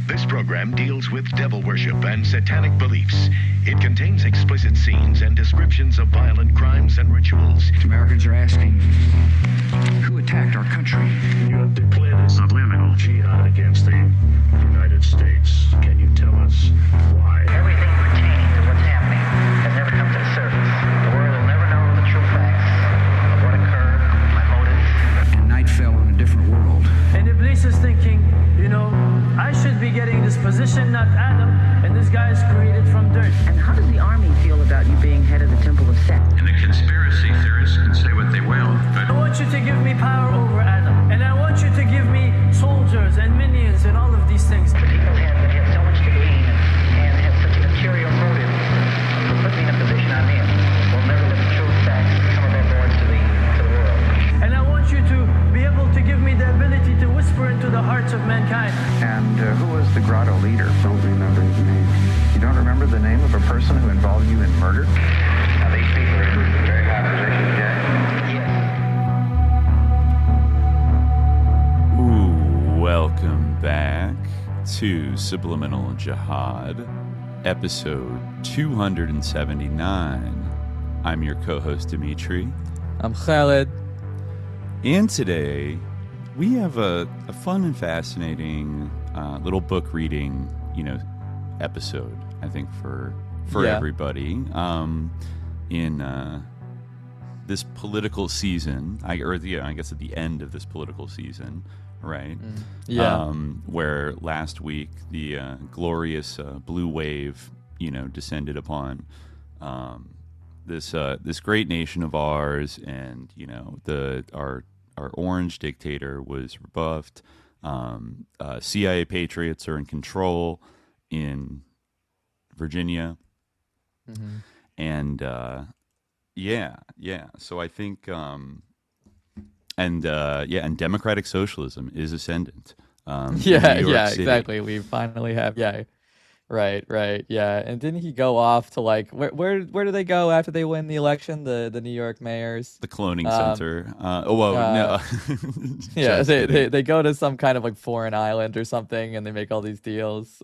This program deals with devil worship and satanic beliefs. It contains explicit scenes and descriptions of violent crimes and rituals. Americans are asking, who attacked our country? You have declared a subliminal jihad against the United States. Can you tell us why? Everything pertaining to what's happening has never come to the surface. The world will never know the true facts of what occurred, my motives. And night fell on a different world. And Iblis is thinking, I should be getting this position, not Adam, and this guy is created from dirt. And how does the army feel about you being head of the Temple of Set? And the conspiracy theorists can say what they will, but I want you to give me power over Adam, and I want you to give me soldiers and minions and all of these things. The people have so much to gain and have such an ulterior motive to put me in a position I'm in. We'll never let the true facts come above board to the world. And I want you to be able to give me the ability to whisper into the hearts of mankind. And who was the grotto leader? Don't remember his name. You don't remember the name of a person who involved you in murder? Now these people are in very high positions, Jack. Yes. Ooh, welcome back to Subliminal Jihad, episode 279. I'm your co-host, Dimitri. I'm Khalid. And today, we have a fun and fascinating little book reading, episode, I think, for everybody. In this political season, I guess at the end of this political season, right? Where last week the glorious blue wave, descended upon this great nation of ours, and our orange dictator was rebuffed. CIA patriots are in control in Virginia, and So I think, and democratic socialism is ascendant. Exactly. We finally have Right, yeah. And didn't he go off to where do they go after they win the election? The New York mayors, the cloning center. No. They go to some kind of foreign island or something, and they make all these deals.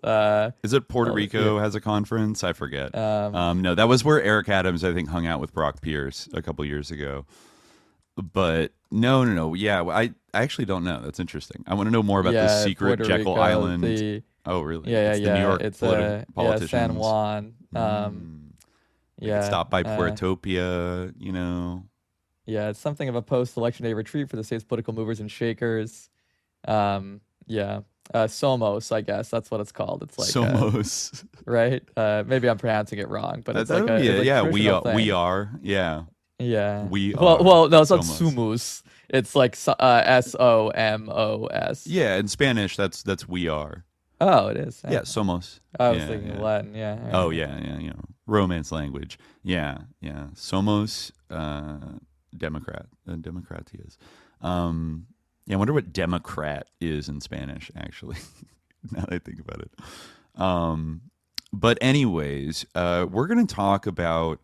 Is it Puerto Rico has a conference? I forget. No, that was where Eric Adams, I think, hung out with Brock Pierce a couple years ago. But no. Yeah, I actually don't know. That's interesting. I want to know more about the secret Puerto Jekyll Rico, Island. Oh, really? Yeah. The New York it's politicians. San Juan. Stopped by Puertopia, Yeah, it's something of a post-election day retreat for the state's political movers and shakers. Somos, I guess that's what it's called. It's like Somos, right? Maybe I'm pronouncing it wrong, but it's like we are. Yeah. We are. Well, no, it's not Sumus. It's like SOMOS. Yeah, in Spanish, that's we are. Oh, it is. Yeah, somos. I was thinking Latin. Yeah. Right. Oh, yeah. Romance language. Yeah. Somos, Democrat. Democratias. I wonder what Democrat is in Spanish, actually, now that I think about it. But anyways, we're going to talk about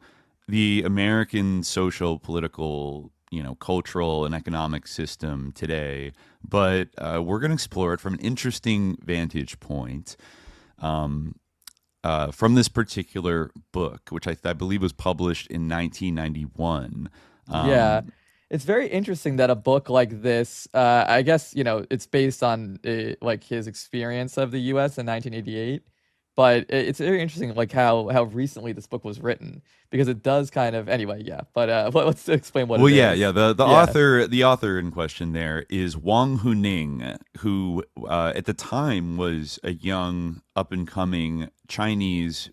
the American social, political, cultural and economic system today, but we're going to explore it from an interesting vantage point from this particular book, which I believe was published in 1991. It's very interesting that a book like this, I guess, it's based on his experience of the U.S. in 1988. But it's very interesting, how recently this book was written, because it does kind of But let's explain what. Well, it is. The author in question there is Wang Huning, who at the time was a young up and coming Chinese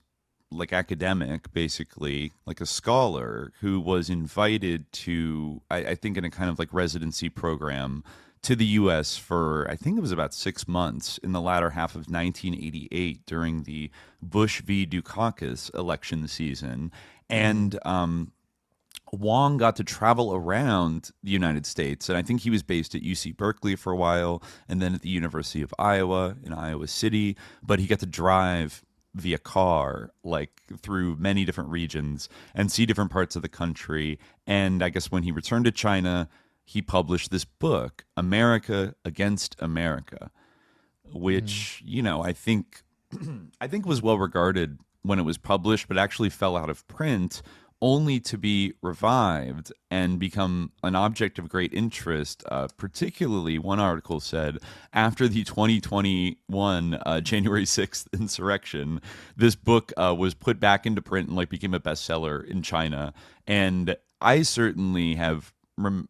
academic, basically like a scholar who was invited to I think in a kind of residency program to the U.S. for, I think it was about 6 months in the latter half of 1988 during the Bush v. Dukakis election season. And Wang got to travel around the United States, and I think he was based at UC Berkeley for a while, and then at the University of Iowa in Iowa City, but he got to drive via car through many different regions and see different parts of the country. And I guess when he returned to China, he published this book, America Against America, which, I think was well regarded when it was published, but actually fell out of print only to be revived and become an object of great interest. Particularly, one article said, after the 2021 January 6th insurrection, this book was put back into print and became a bestseller in China. And I certainly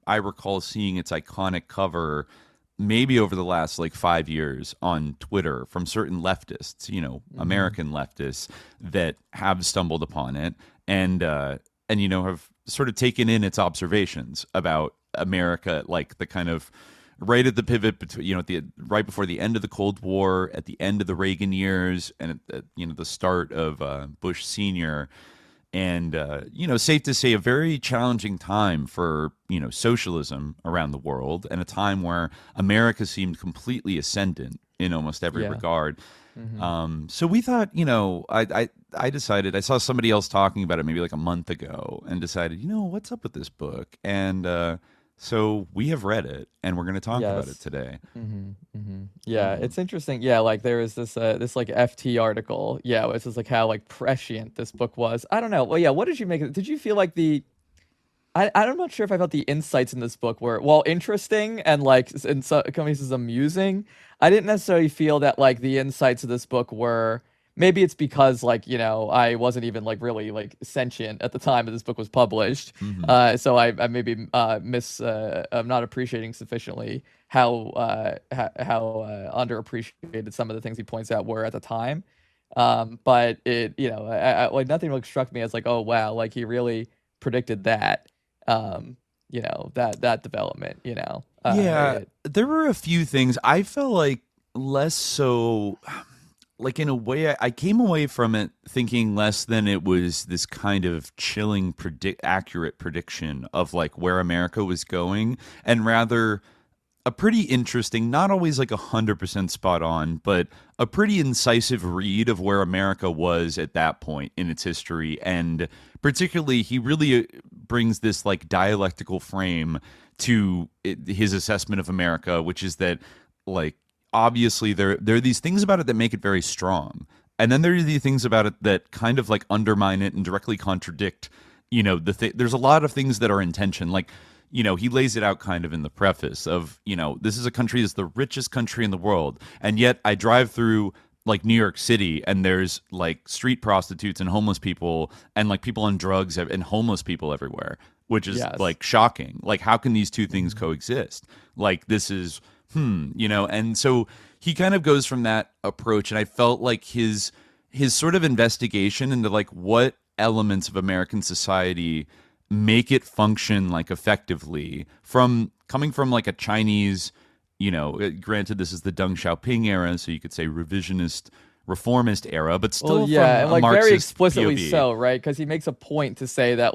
I recall seeing its iconic cover maybe over the last 5 years on Twitter from certain leftists, American leftists that have stumbled upon it and have sort of taken in its observations about America, the kind of right at the pivot between, right before the end of the Cold War, at the end of the Reagan years, and at the start of Bush Senior. And, safe to say, a very challenging time for, socialism around the world, and a time where America seemed completely ascendant in almost every regard. So we thought, I decided, I saw somebody else talking about it maybe a month ago and decided, what's up with this book? And so we have read it and we're going to talk about it today. Yeah, it's interesting. Yeah, there was this FT article. Yeah, it's just how prescient this book was. I don't know. Well, yeah, what did you make of it? Did you feel I'm not sure if I felt the insights in this book were, well, interesting and in some cases amusing. I didn't necessarily feel that the insights of this book were, maybe it's because I wasn't even really sentient at the time that this book was published. So I maybe I'm not appreciating sufficiently how underappreciated some of the things he points out were at the time. But it, nothing really struck me as oh wow, he really predicted that. That development, there were a few things I felt less so, in a way, I came away from it thinking less than it was this kind of chilling, accurate prediction of where America was going, and rather a pretty interesting, not always 100% spot on, but a pretty incisive read of where America was at that point in its history. And particularly, he really brings this dialectical frame to his assessment of America, which is that obviously there are these things about it that make it very strong, and then there are the things about it that kind of undermine it and directly contradict there's a lot of things that are in tension. He lays it out kind of in the preface of, this is a country that's the richest country in the world. And yet I drive through New York City and there's street prostitutes and homeless people and people on drugs and homeless people everywhere, which is shocking. How can these two things coexist? This is, and so he kind of goes from that approach. And I felt his sort of investigation into what elements of American society make it function effectively, from coming from a Chinese, granted this is the Deng Xiaoping era, so you could say revisionist reformist era, but still from a Marxist very explicitly POV. So, right? Because he makes a point to say that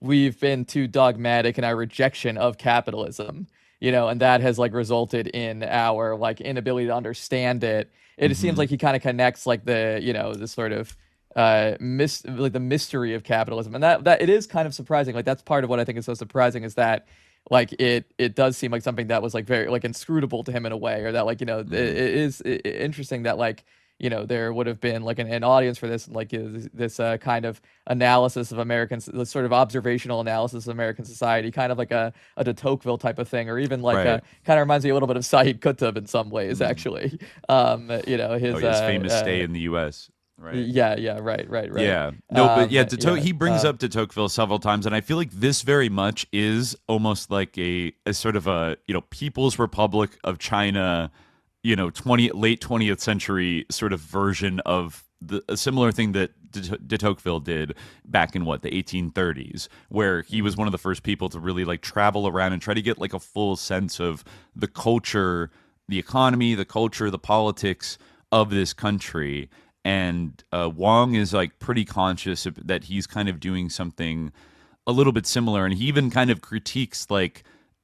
we've been too dogmatic in our rejection of capitalism, and that has resulted in our inability to understand it. It seems he kind of connects the the sort of the mystery of capitalism, and that it is kind of surprising. That's part of what I think is so surprising, is that it does seem like something that was very inscrutable to him in a way, or that it is interesting that there would have been an audience for this, this kind of analysis of American, this sort of observational analysis of American society, kind of a de Tocqueville type of thing, or even kind of reminds me a little bit of Said Qutb in some ways, actually. His famous stay in the U.S. Right. Yeah, right. Yeah. No, but he brings up de Tocqueville several times, and I feel this very much is almost a sort of a People's Republic of China, late 20th century sort of version of a similar thing that de Tocqueville did back in the 1830s, where he was one of the first people to really travel around and try to get a full sense of the culture, the economy, the culture, the politics of this country. And Wang is pretty conscious that he's kind of doing something a little bit similar, and he even kind of critiques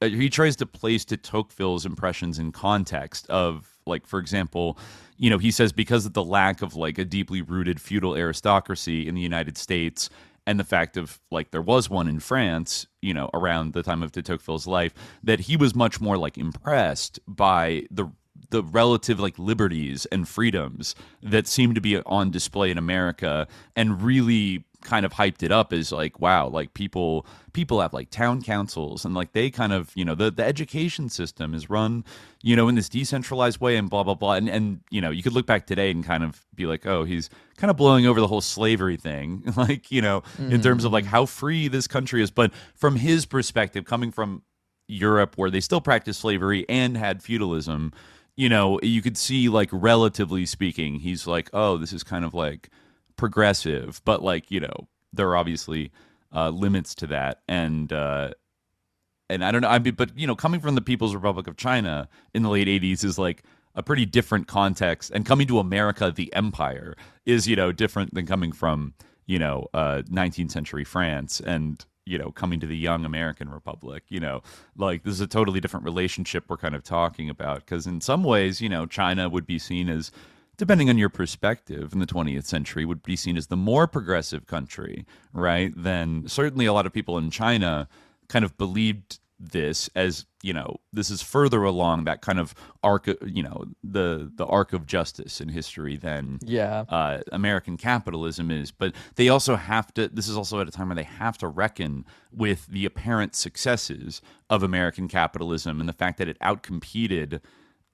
he tries to place de Tocqueville's impressions in context of for example, he says because of the lack of a deeply rooted feudal aristocracy in the United States, and the fact of there was one in France, around the time of de Tocqueville's life, that he was much more impressed by the relative like liberties and freedoms that seem to be on display in America, and really kind of hyped it up as like, wow, like people have like town councils, and like they kind of, the education system is run, in this decentralized way, and blah blah blah, and you could look back today and kind of be like, oh, he's kind of blowing over the whole slavery thing, like, in terms of like how free this country is. But from his perspective, coming from Europe, where they still practiced slavery and had feudalism, you could see, like, relatively speaking, he's like, oh, this is kind of like progressive, but like, there are obviously limits to that, and I don't know, but coming from the People's Republic of China in the late 80s is like a pretty different context, and coming to America, the empire, is different than coming from 19th century France, and coming to the young American Republic. Like, this is a totally different relationship we're kind of talking about, because in some ways, China would be seen as, depending on your perspective in the 20th century, would be seen as the more progressive country, right? Then certainly a lot of people in China kind of believed this as, this is further along that kind of arc, the arc of justice in history than American capitalism is. But they also have to, this is also at a time where they have to reckon with the apparent successes of American capitalism and the fact that it outcompeted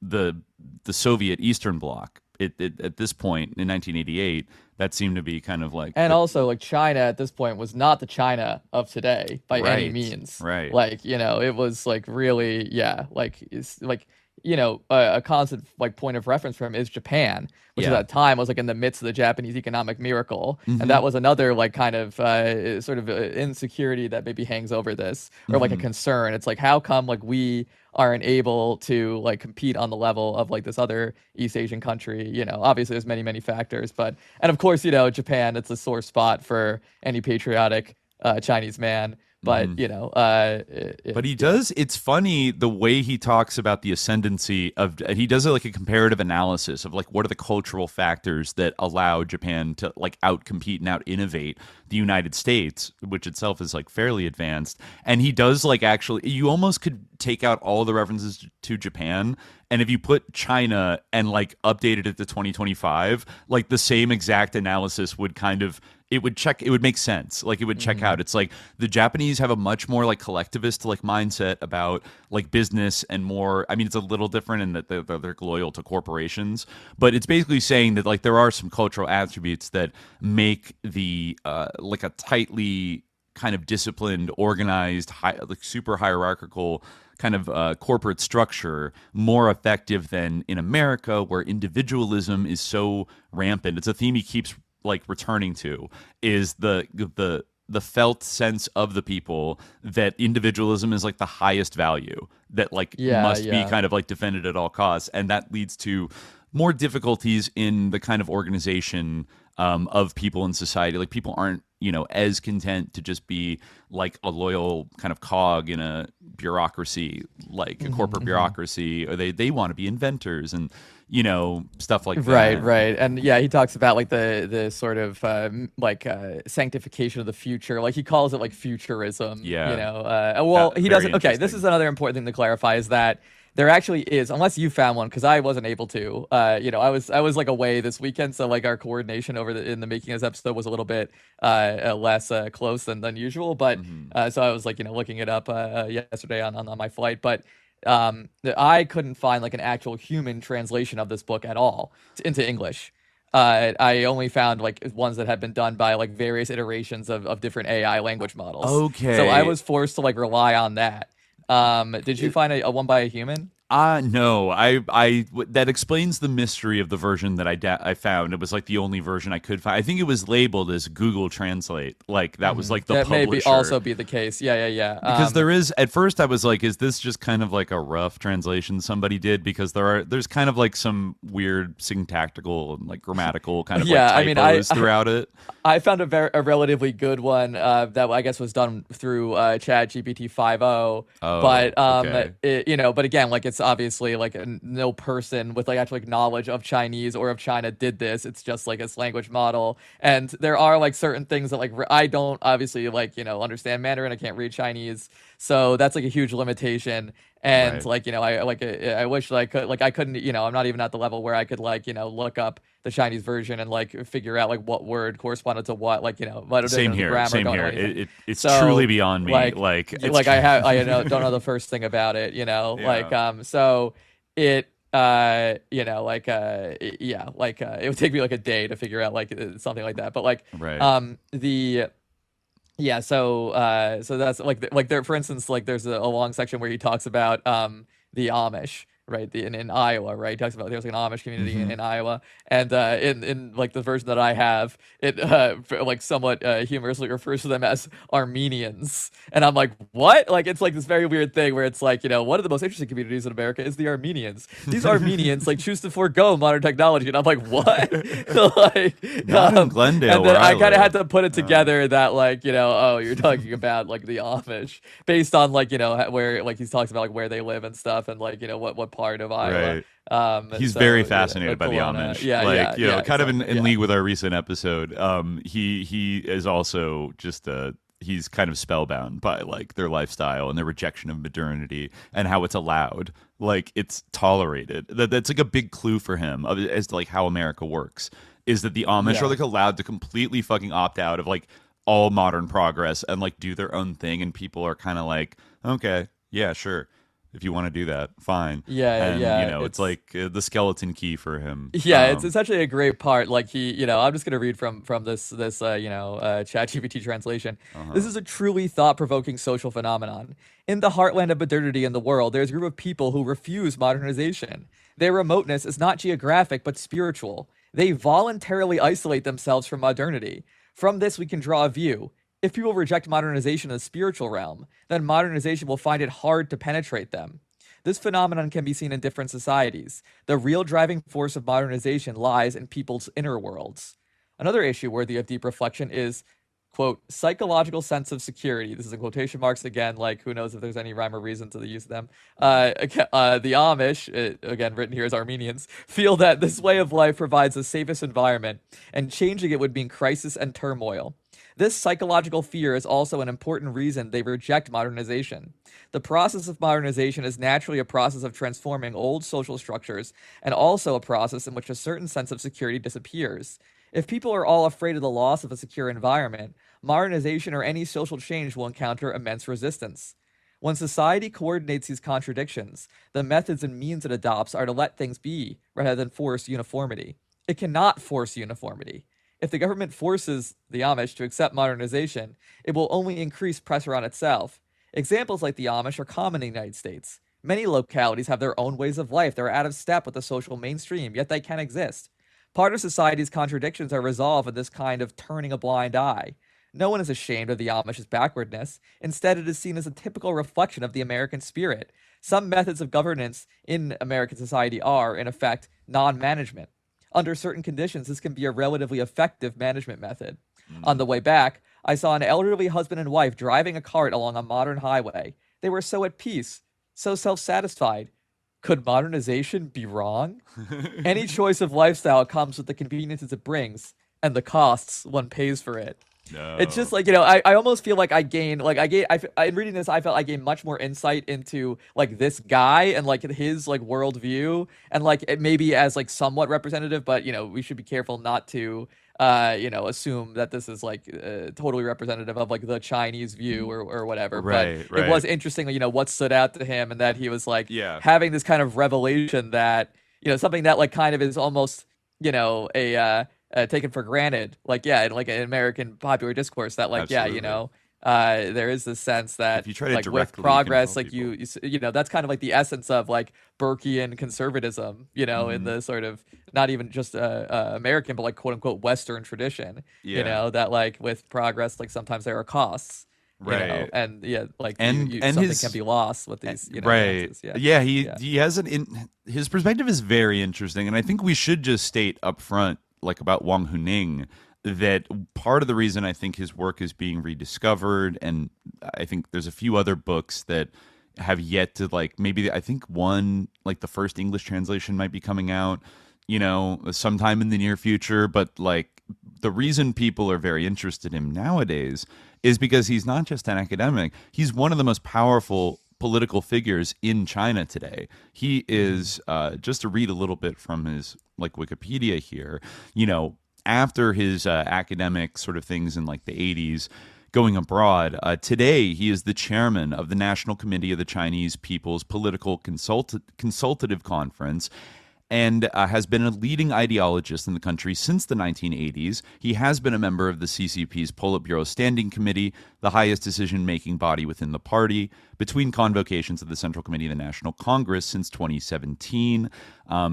the Soviet Eastern Bloc. At this point in 1988, that seemed to be kind of like, and also like China at this point was not the China of today by any means, right? Like, it was like really, like, it's like, a constant like point of reference for him is Japan, which at that time was like in the midst of the Japanese economic miracle, and that was another like kind of sort of insecurity that maybe hangs over this, or like a concern. It's like, how come like we aren't able to like compete on the level of like this other East Asian country? Obviously there's many factors, but, and of course, Japan, it's a sore spot for any patriotic Chinese man. But but he does. It's funny the way he talks about the ascendancy of. He does like a comparative analysis of like what are the cultural factors that allow Japan to like outcompete and out innovate the United States, which itself is like fairly advanced. And he does like, actually, you almost could take out all the references to Japan, and if you put China and like updated it to 2025, like the same exact analysis would kind of. It would make sense. Like, it would check out. It's like the Japanese have a much more like collectivist like mindset about like business, and more, I mean, it's a little different in that they're loyal to corporations, but it's basically saying that like there are some cultural attributes that make the like a tightly kind of disciplined, organized, like super hierarchical kind of corporate structure more effective than in America, where individualism is so rampant. It's a theme he keeps like returning to, is the felt sense of the people that individualism is like the highest value, that like must be kind of like defended at all costs, and that leads to more difficulties in the kind of organization of people in society. Like, people aren't as content to just be like a loyal kind of cog in a bureaucracy, like a corporate bureaucracy, or they want to be inventors and stuff like that. Right. And he talks about like the sort of sanctification of the future. Like, he calls it like futurism. Well, he doesn't. Okay, this is another important thing to clarify, is that there actually is, unless you found one, because I wasn't able to. I was like away this weekend, so like our coordination in the making of this episode was a little bit less close than usual. But so I was like looking it up yesterday on my flight, but. I couldn't find like an actual human translation of this book at all into English. I only found like ones that had been done by like various iterations of different AI language models. Okay. So I was forced to like rely on that. Did you find a one by a human? No, that explains the mystery of the version that I found. It was like the only version I could find. I think it was labeled as Google Translate. Like, that was like the publisher. That may also be the case. Yeah. Because there is, at first I was like, is this just kind of like a rough translation somebody did? Because there's kind of like some weird syntactical and like grammatical kind of like typos throughout it. I found a relatively good one that I guess was done through ChatGPT 5.0. But but again, like, it's it's obviously like no person with like actual like, knowledge of Chinese or of China did this. It's just like this language model, and there are like certain things that like I don't obviously like understand Mandarin. I can't read Chinese, so that's like a huge limitation. And Right. like I wish that I could like I couldn't I'm not even at the level where I could like look up the Chinese version and like figure out like what word corresponded to what, like what Same the here. grammar Same going here. or anything. It's So, truly beyond me. like It's like I don't know the first thing about it, like so it it would take me like a day to figure out like something like that, but like right. the yeah, so that's like there, for instance, like there's a long section where he talks about the Amish, right? In Iowa, right? He talks about there's like an Amish community Mhm. in Iowa, and in like the version that I have, it like somewhat humorously refers to them as Armenians, and I'm like, what? Like it's like this very weird thing where it's like one of the most interesting communities in America is the Armenians. These Armenians like choose to forego modern technology, and I'm like, what? Like Not in Glendale, and then where I I kind of live. had to put it together that like oh, you're talking about like the Amish based on like where like he talks about like where they live and stuff, and like what part of Iowa. Right. He's So, very fascinated by the Kelowna. Amish. Yeah, like, yeah, kind of exactly, in league with our recent episode. He is also just he's kind of spellbound by like their lifestyle and their rejection of modernity and how it's allowed, like it's tolerated. That's like a big clue for him as to like how America works, is that the Amish are like allowed to completely fucking opt out of like all modern progress and like do their own thing, and people are kind of like, okay, yeah, sure, if you want to do that, fine. And it's like the skeleton key for him. It's actually a great part. Like I'm just gonna read from this ChatGPT translation. This is a truly thought-provoking social phenomenon. In the heartland of modernity in the world, there's a group of people who refuse modernization. Their remoteness is not geographic but spiritual. They voluntarily isolate themselves from modernity. From this, we can draw a view. If people reject modernization in the spiritual realm, then modernization will find it hard to penetrate them. This phenomenon can be seen in different societies. The real driving force of modernization lies in people's inner worlds. Another issue worthy of deep reflection is, quote, psychological sense of security. This is in quotation marks again, like who knows if there's any rhyme or reason to the use of them. The Amish, again written here as Armenians, feel that this way of life provides the safest environment, and changing it would mean crisis and turmoil. This psychological fear is also an important reason they reject modernization. The process of modernization is naturally a process of transforming old social structures, and also a process in which a certain sense of security disappears. If people are all afraid of the loss of a secure environment, modernization or any social change will encounter immense resistance. When society coordinates these contradictions, the methods and means it adopts are to let things be, rather than force uniformity. It cannot force uniformity. If the government forces the Amish to accept modernization, it will only increase pressure on itself. Examples like the Amish are common in the United States. Many localities have their own ways of life that are out of step with the social mainstream, yet they can exist. Part of society's contradictions are resolved in this kind of turning a blind eye. No one is ashamed of the Amish's backwardness. Instead, it is seen as a typical reflection of the American spirit. Some methods of governance in American society are, in effect, non-management. Under certain conditions, this can be a relatively effective management method. On the way back, I saw an elderly husband and wife driving a cart along a modern highway. They were so at peace, so self-satisfied. Could modernization be wrong? Any choice of lifestyle comes with the conveniences it brings and the costs one pays for it. No. It's just like, I almost feel like in reading this, I felt I gained much more insight into like this guy and like his like worldview, and like it maybe as like somewhat representative, but we should be careful not to assume that this is like totally representative of like the Chinese view or whatever. Right, but it was interesting, what stood out to him, and that he was like having this kind of revelation that something that like kind of is almost taken for granted, like in like an American popular discourse, that like Absolutely. there is this sense that If you try to like with directly progress, compel like you that's kind of like the essence of like Burkean conservatism, in the sort of not even just American, but like quote unquote Western tradition, that like with progress, like sometimes there are costs. Right. And like and something can be lost with these, right. advances. He has his perspective is very interesting, and I think we should just state up front, like about Wang Huning, that part of the reason I think his work is being rediscovered, and I think there's a few other books that have yet to like, maybe I think one, like the first English translation might be coming out, sometime in the near future. But like the reason people are very interested in him nowadays is because he's not just an academic, he's one of the most powerful political figures in China today. He is, just to read a little bit from his like Wikipedia here, after his academic sort of things in like the 80s, going abroad, today he is the chairman of the National Committee of the Chinese People's Political Consultative Conference, and has been a leading ideologist in the country since the 1980s. He has been a member of the CCP's Politburo Standing Committee, the highest decision-making body within the party, between convocations of the Central Committee of the National Congress since 2017.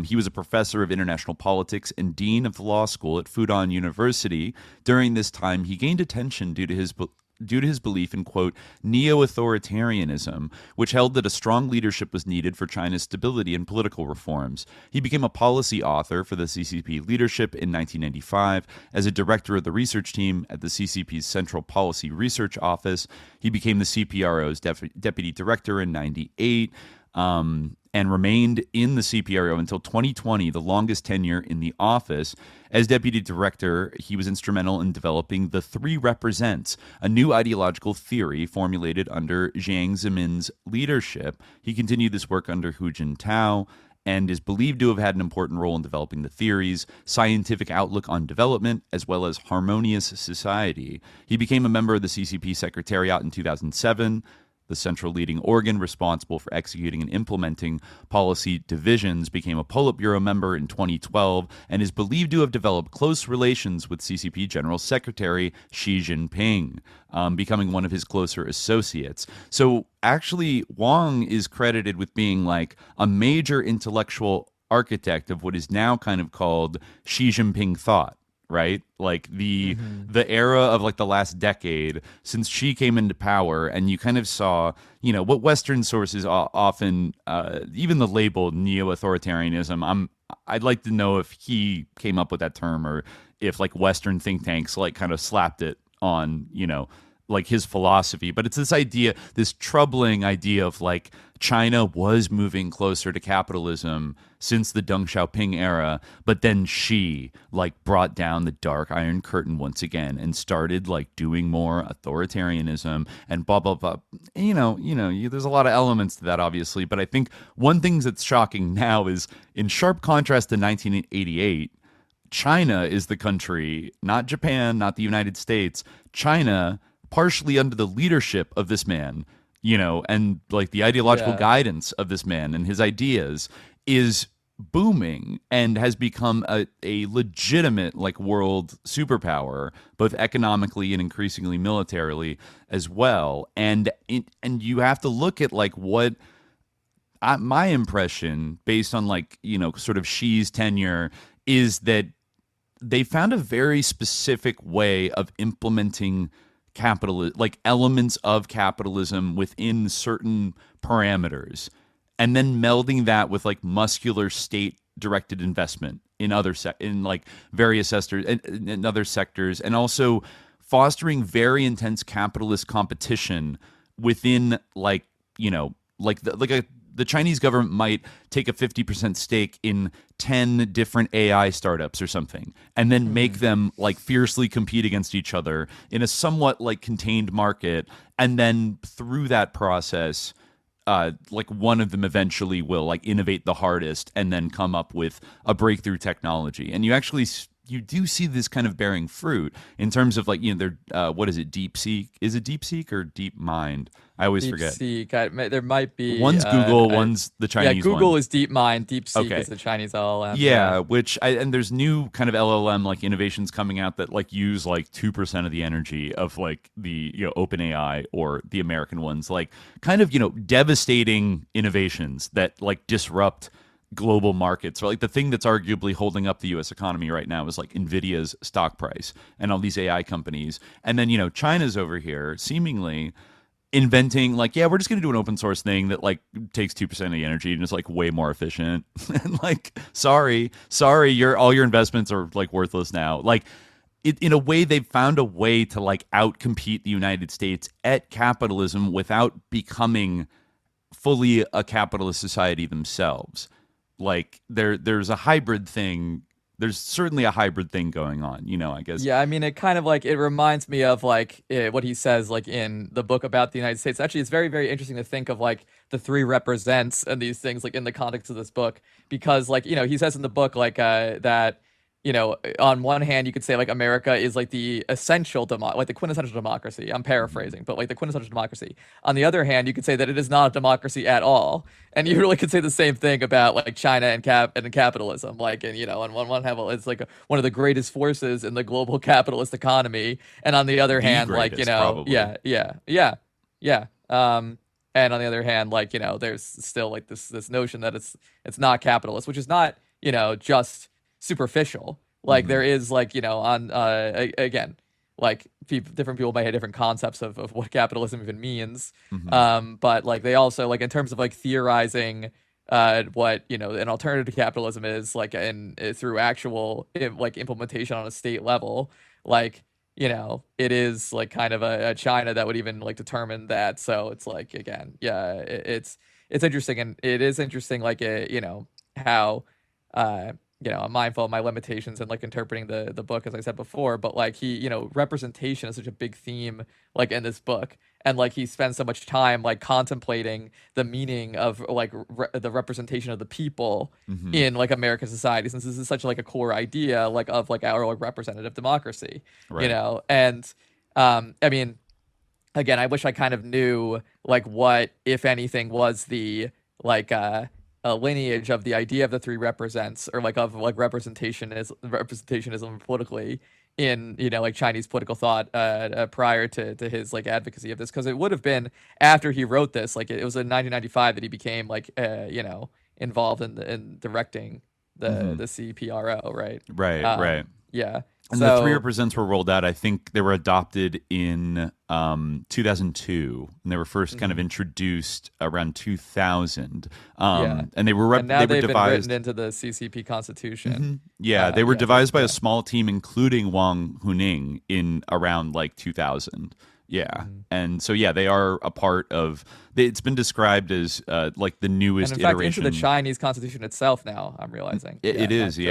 He was a professor of international politics and dean of the law school at Fudan University. During this time, he gained attention due to his belief in, quote, neo-authoritarianism, which held that a strong leadership was needed for China's stability and political reforms. He became a policy author for the CCP leadership in 1995 as a director of the research team at the CCP's Central Policy Research Office. He became the CPRO's deputy director in 98. And remained in the CPRO until 2020, the longest tenure in the office. As deputy director, he was instrumental in developing the Three Represents, a new ideological theory formulated under Jiang Zemin's leadership. He continued this work under Hu Jintao and is believed to have had an important role in developing the theories, scientific outlook on development, as well as harmonious society. He became a member of the CCP Secretariat in 2007, the central leading organ responsible for executing and implementing policy divisions, became a Politburo member in 2012, and is believed to have developed close relations with CCP General Secretary Xi Jinping, becoming one of his closer associates. So actually, Wang is credited with being like a major intellectual architect of what is now kind of called Xi Jinping thought. Right? Like the era of like the last decade since Xi came into power, and you kind of saw, what Western sources often, even the label neo-authoritarianism, I'd like to know if he came up with that term or if like Western think tanks like kind of slapped it on, like his philosophy. But it's this idea, this troubling idea of like China was moving closer to capitalism since the Deng Xiaoping era, but then Xi like brought down the dark Iron Curtain once again and started like doing more authoritarianism and blah blah blah. There's a lot of elements to that, obviously, but I think one thing that's shocking now is, in sharp contrast to 1988, China is the country, not Japan, not the United States, China, partially under the leadership of this man, and like the ideological guidance of this man and his ideas, is booming and has become a legitimate like world superpower, both economically and increasingly militarily as well. And you have to look at like what my impression, based on like sort of Xi's tenure, is that they found a very specific way of implementing like elements of capitalism within certain parameters, and then melding that with like muscular state-directed investment in like various sectors, in other sectors, and also fostering very intense capitalist competition within the Chinese government might take a 50% stake in 10 different AI startups or something, and then make them like fiercely compete against each other in a somewhat like contained market. And then through that process, like one of them eventually will like innovate the hardest and then come up with a breakthrough technology. And you do see this kind of bearing fruit in terms of like, they're, what is it? DeepSeek? Is it DeepSeek or DeepMind? I always forget. DeepSeek. There might be. One's Google, one's the Chinese one. Yeah, Google is DeepMind. DeepSeek is the Chinese LLM. Yeah, and there's new kind of LLM like innovations coming out that like use like 2% of the energy of like the OpenAI or the American ones, like kind of devastating innovations that like disrupt global markets. Or like the thing that's arguably holding up the US economy right now is like Nvidia's stock price and all these AI companies. And then China's over here seemingly inventing like, we're just going to do an open source thing that like takes 2% of the energy and is like way more efficient. And like, sorry, all your investments are like worthless now. Like in a way, they've found a way to like outcompete the United States at capitalism without becoming fully a capitalist society themselves. Like there's a hybrid thing. There's certainly a hybrid thing going on, I guess. Yeah, I mean, it kind of like, it reminds me of like what he says like in the book about the United States. Actually, it's very, very interesting to think of like the three represents and these things like in the context of this book, because like, he says in the book like that, on one hand, you could say like America is like the essential like the quintessential democracy. I'm paraphrasing, but like the quintessential democracy. On the other hand, you could say that it is not a democracy at all. And you really could say the same thing about like China and capitalism. Like, and on one hand, it's like one of the greatest forces in the global capitalist economy. And on the other hand, greatest, like, probably. yeah. And on the other hand, like, there's still like this notion that it's not capitalist, which is not, just superficial. Like there is like, on again, like different people might have different concepts of what capitalism even means. But like they also like in terms of like theorizing what an alternative to capitalism is like through actual like implementation on a state level, like it is like kind of a China that would even like determine that. So it's like, again, it's interesting, and it is interesting like how I'm mindful of my limitations in like interpreting the book, as I said before, but like he, representation is such a big theme like in this book, and like he spends so much time like contemplating the meaning of like the representation of the people in like American society, since this is such like a core idea like of like our like representative democracy, right. And I mean, again, I wish I kind of knew like what, if anything, was the like a lineage of the idea of the three represents, or like of like representationism politically in like Chinese political thought prior to his like advocacy of this, because it would have been after he wrote this, like it was in 1995 that he became like involved in directing the CPRO, right? Right. Yeah. And so, the three represents were rolled out. I think they were adopted in 2002, and they were first kind of introduced around 2000. And they were and now they were they've devised been written into the CCP Constitution. they were devised by a small team, including Wang Huning, in around like 2000. And so they are a part of. It's been described as like the newest and in fact, iteration. into the Chinese Constitution itself. Now I'm realizing it is, the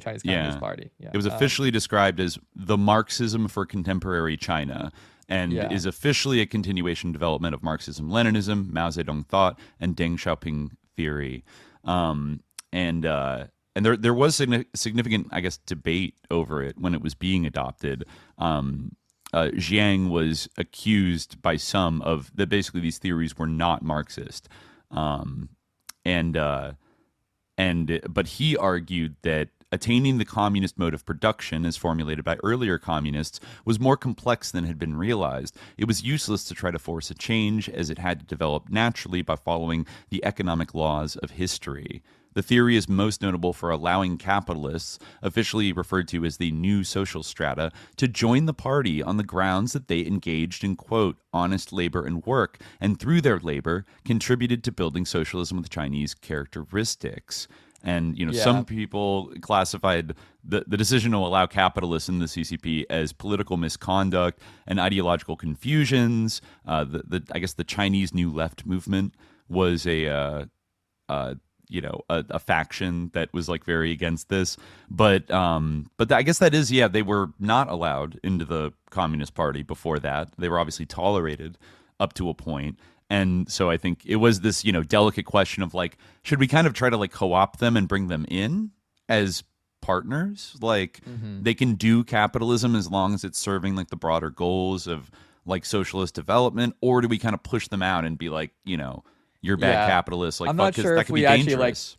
Chinese Communist Party. It was officially described as the Marxism for contemporary China, and is officially a continuation and development of Marxism-Leninism, Mao Zedong thought, and Deng Xiaoping theory. And there was significant, I guess, debate over it when it was being adopted. Jiang was accused by some of that basically these theories were not Marxist, but he argued that attaining the communist mode of production as formulated by earlier communists was more complex than had been realized. It was useless to try to force a change, as it had to develop naturally by following the economic laws of history. The theory is most notable for allowing capitalists, officially referred to as the new social strata, to join the party on the grounds that they engaged in, quote, honest labor and work, and through their labor contributed to building socialism with Chinese characteristics. And, some people classified the decision to allow capitalists in the CCP as political misconduct and ideological confusions. I guess the Chinese New Left movement was a faction that was like very against this, but I guess that is, they were not allowed into the Communist Party before that. They were obviously tolerated up to a point. And so I think it was this, delicate question of like, should we kind of try to like co-opt them and bring them in as partners? Like they can do capitalism as long as it's serving like the broader goals of like socialist development, or do we kind of push them out and be like, you're bad capitalists, like, I'm not sure that if could we be actually dangerous.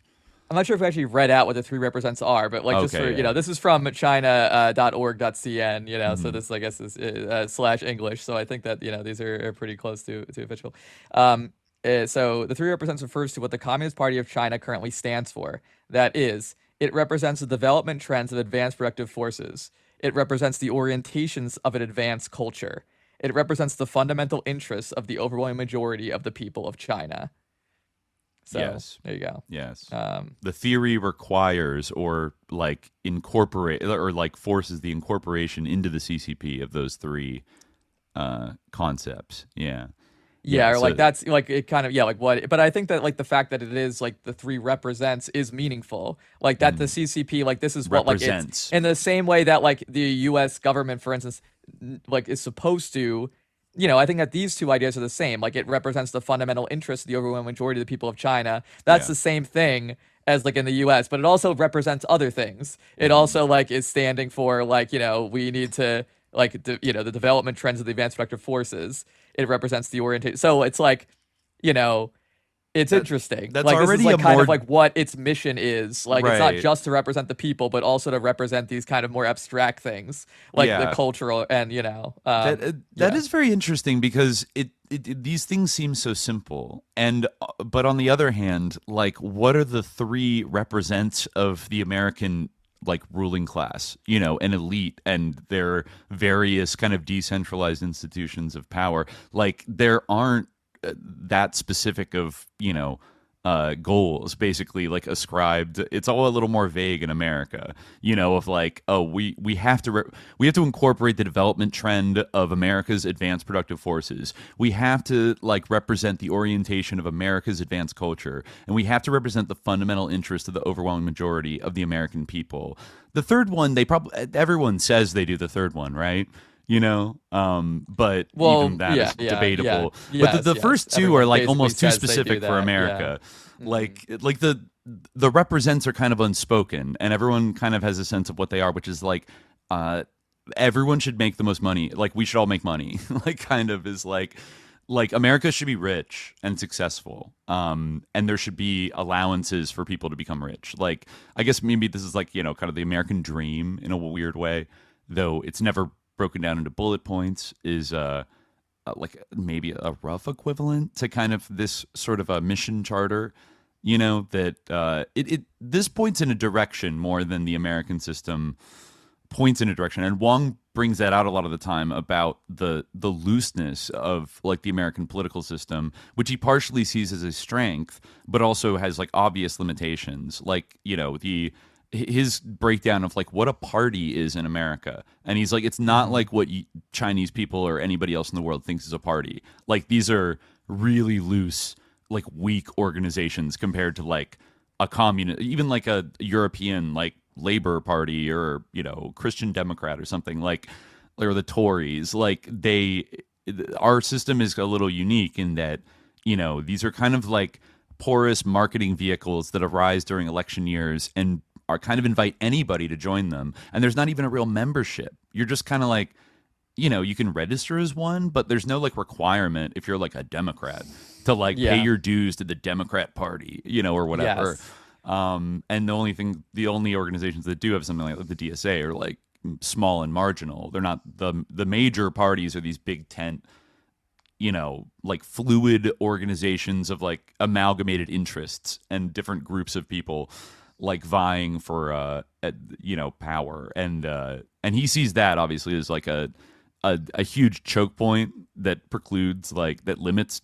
I'm not sure if we actually read out what the three represents are, but like just for this is from China.org.cn, so this I guess is /English. So I think that these are pretty close to official. So the three represents refers to what the Communist Party of China currently stands for. That is, it represents the development trends of advanced productive forces. It represents the orientations of an advanced culture. It represents the fundamental interests of the overwhelming majority of the people of China. So there you go. Yes. The theory requires or like incorporate or like forces the incorporation into the CCP of those three concepts. Yeah. Yeah, or so like that's like it kind of like what, but I think that like the fact that it is like the three represents is meaningful. Like that the CCP like this is what like it's represents. in the same way that like the U.S. government, for instance, like is supposed to. I think that these two ideas are the same. Like it represents the fundamental interest of the overwhelming majority of the people of China. That's the same thing as like in the U.S., but it also represents other things. It also like is standing for like we need to like the development trends of the advanced productive forces. It represents the orientation. So it's like, it's interesting. That's like already this is like a kind more of like what its mission is. Like it's not Right. just to represent the people, but also to represent these kind of more abstract things, like the cultural and that is very interesting because it these things seem so simple, and but on the other hand, like what are the three represents of the American like ruling class, an elite and their various kind of decentralized institutions of power? Like there aren't that specific of goals basically like ascribed. It's all a little more vague in America, of like, oh, we have to incorporate the development trend of America's advanced productive forces. We have to like represent the orientation of America's advanced culture, and we have to represent the fundamental interest of the overwhelming majority of the American people. The third one, everyone says they do the third one, right? But even that is debatable. Yeah. But the first two Everyone are like basically almost too says they do specific for that, America. yeah. Like the represents are kind of unspoken, and everyone kind of has a sense of what they are, which is like everyone should make the most money. Like we should all make money. Like kind of is like America should be rich and successful, and there should be allowances for people to become rich. Like I guess maybe this is like kind of the American dream in a weird way, though it's never broken down into bullet points, is like maybe a rough equivalent to kind of this sort of a mission charter, that this points in a direction more than the American system points in a direction. And Wang brings that out a lot of the time about the looseness of like the American political system, which he partially sees as a strength, but also has like obvious limitations, like his breakdown of like what a party is in America. And he's like, it's not like what Chinese people or anybody else in the world thinks is a party. Like these are really loose, like weak organizations compared to like a communist, even like a European like Labor Party or Christian Democrat or something, like, or the Tories. Like our system is a little unique in that these are kind of like porous marketing vehicles that arise during election years and are kind of invite anybody to join them. And there's not even a real membership. You're just kind of like, you can register as one, but there's no like requirement if you're like a Democrat to like pay your dues to the Democrat Party, or whatever. Yes. And the only organizations that do have something like the DSA are like small and marginal. They're not the major parties are these big tent, like fluid organizations of like amalgamated interests and different groups of people like vying for power. And he sees that obviously as like a huge choke point that precludes like that limits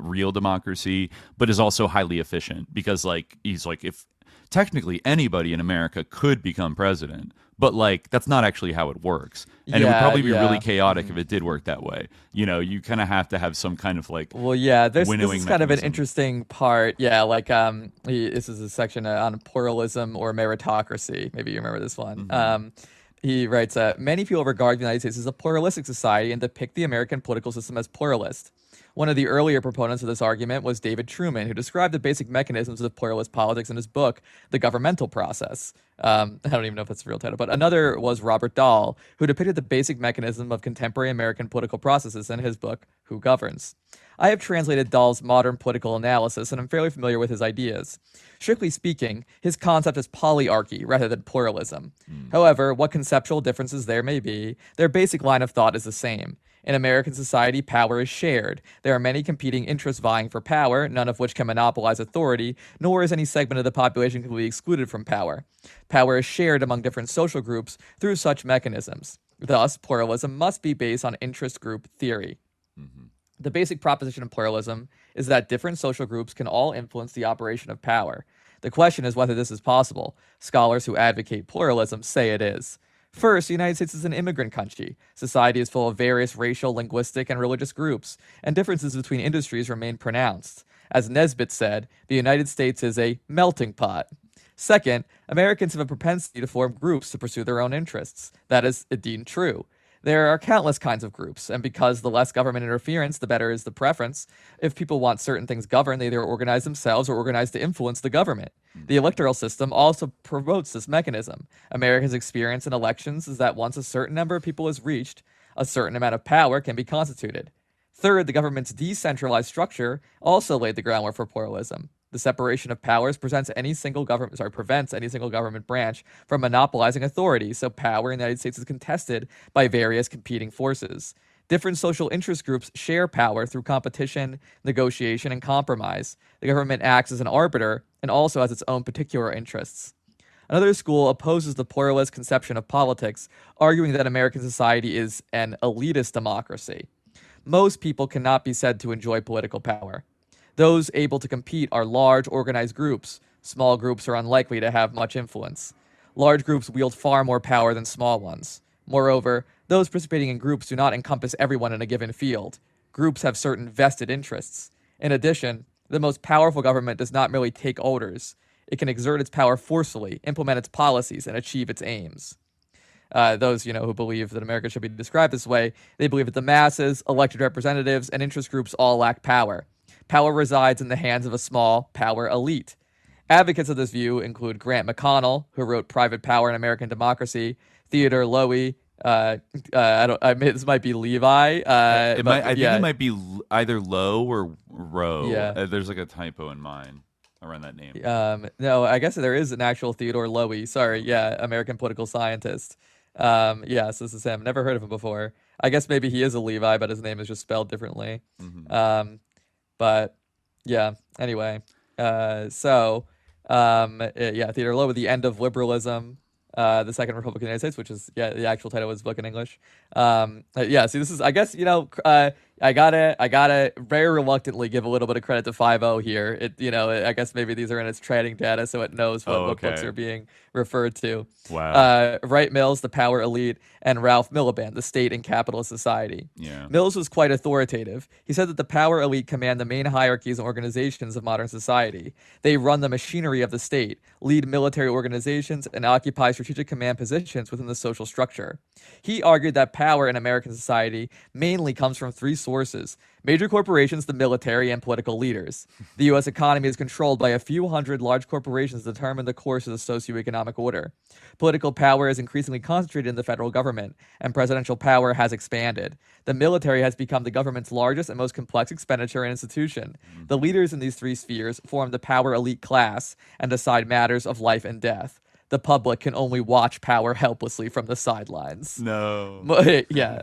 real democracy, but is also highly efficient because like he's like, if technically anybody in America could become president, but like that's not actually how it works, and it would probably be really chaotic if it did work that way. You kind of have to have some kind of like this winnowing is kind of an mechanism. interesting part. Like this is a section on pluralism or meritocracy. Maybe you remember this one. He writes, many people regard the United States as a pluralistic society and depict the American political system as pluralist. One of the earlier proponents of this argument was David Truman, who described the basic mechanisms of pluralist politics in his book, The Governmental Process. I don't even know if that's the real title, but another was Robert Dahl, who depicted the basic mechanism of contemporary American political processes in his book, Who Governs? I have translated Dahl's modern political analysis, and I'm fairly familiar with his ideas. Strictly speaking, his concept is polyarchy rather than pluralism. However, what conceptual differences there may be, their basic line of thought is the same. In American society, power is shared. There are many competing interests vying for power, none of which can monopolize authority, nor is any segment of the population completely excluded from power. Power is shared among different social groups through such mechanisms. Thus, pluralism must be based on interest group theory. The basic proposition of pluralism is that different social groups can all influence the operation of power. The question is whether this is possible. Scholars who advocate pluralism say it is. First, the United States is an immigrant country. Society is full of various racial, linguistic, and religious groups, and differences between industries remain pronounced. As Nesbitt said, the United States is a melting pot. Second, Americans have a propensity to form groups to pursue their own interests. That is indeed true. There are countless kinds of groups, and because the less government interference, the better is the preference. If people want certain things governed, they either organize themselves or organize to influence the government. The electoral system also promotes this mechanism. Americans' experience in elections is that once a certain number of people is reached, a certain amount of power can be constituted. Third, the government's decentralized structure also laid the groundwork for pluralism. The separation of powers prevents any single government branch from monopolizing authority, so power in the United States is contested by various competing forces. Different social interest groups share power through competition, negotiation, and compromise. The government acts as an arbiter and also has its own particular interests. Another school opposes the pluralist conception of politics, arguing that American society is an elitist democracy. Most people cannot be said to enjoy political power. Those able to compete are large, organized groups. Small groups are unlikely to have much influence. Large groups wield far more power than small ones. Moreover, those participating in groups do not encompass everyone in a given field. Groups have certain vested interests. In addition, the most powerful government does not merely take orders. It can exert its power forcefully, implement its policies, and achieve its aims. Those, who believe that America should be described this way, they believe that the masses, elected representatives, and interest groups all lack power. Power resides in the hands of a small power elite. Advocates of this view include Grant McConnell, who wrote Private Power in American Democracy, Theodore Lowy, this might be Levi. I think it might be either Low or Rowe. Yeah. There's like a typo in mine around that name. No, I guess there is an actual Theodore Lowy. Sorry, yeah, American political scientist. So this is him. Never heard of him before. I guess maybe he is a Levi, but his name is just spelled differently. Mm-hmm. But yeah, anyway. Theodore Lowe, The End of Liberalism, the Second Republic of the United States, which is, the actual title of his book in English. See, this is, I guess, I gotta very reluctantly give a little bit of credit to 5.0 here. I guess maybe these are in its trading data, so it knows what books are being referred to. Wow. Wright Mills, The Power Elite, and Ralph Miliband, The State and Capitalist Society. Yeah. Mills was quite authoritative. He said that the power elite command the main hierarchies and organizations of modern society. They run the machinery of the state, lead military organizations, and occupy strategic command positions within the social structure. He argued that power in American society mainly comes from three sources: major corporations, the military, and political leaders. The U.S. economy is controlled by a few hundred large corporations that determine the course of the socioeconomic order. Political power is increasingly concentrated in the federal government, and presidential power has expanded. The military has become the government's largest and most complex expenditure and institution. The leaders in these three spheres form the power elite class and decide matters of life and death. The public can only watch power helplessly from the sidelines. No. Yeah.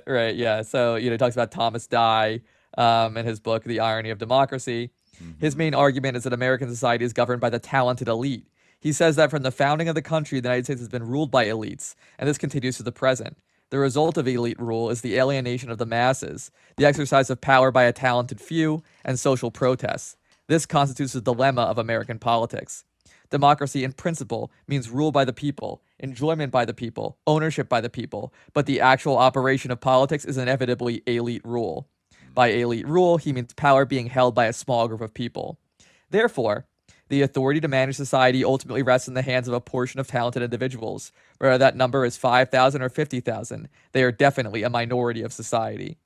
Right. Yeah. So, he talks about Thomas Dye in his book, The Irony of Democracy. Mm-hmm. His main argument is that American society is governed by the talented elite. He says that from the founding of the country, the United States has been ruled by elites, and this continues to the present. The result of elite rule is the alienation of the masses, the exercise of power by a talented few, and social protests. This constitutes the dilemma of American politics. Democracy in principle means rule by the people, enjoyment by the people, ownership by the people, but the actual operation of politics is inevitably elite rule. By elite rule, he means power being held by a small group of people. Therefore, the authority to manage society ultimately rests in the hands of a portion of talented individuals. Whether that number is 5,000 or 50,000, they are definitely a minority of society.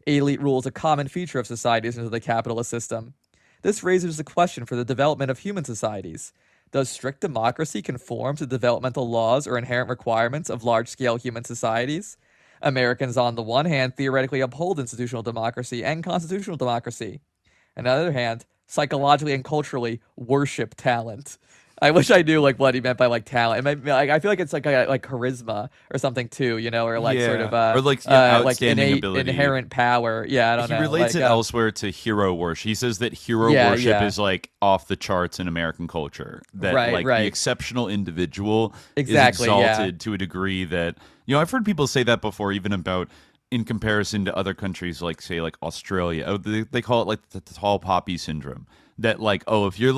Elite rule is a common feature of societies under the capitalist system. This raises the question for the development of human societies. Does strict democracy conform to developmental laws or inherent requirements of large-scale human societies? Americans, on the one hand, theoretically uphold institutional democracy and constitutional democracy. On the other hand, psychologically and culturally worship talent. I wish I knew what he meant by talent. I feel like it's like charisma or something too, or sort of outstanding ability, inherent power. Yeah, I don't know. He relates it elsewhere to hero worship. He says that hero worship is off the charts in American culture. That the exceptional individual is exalted to a degree that I've heard people say that before, even about in comparison to other countries like Australia. They call it the tall poppy syndrome. That if you're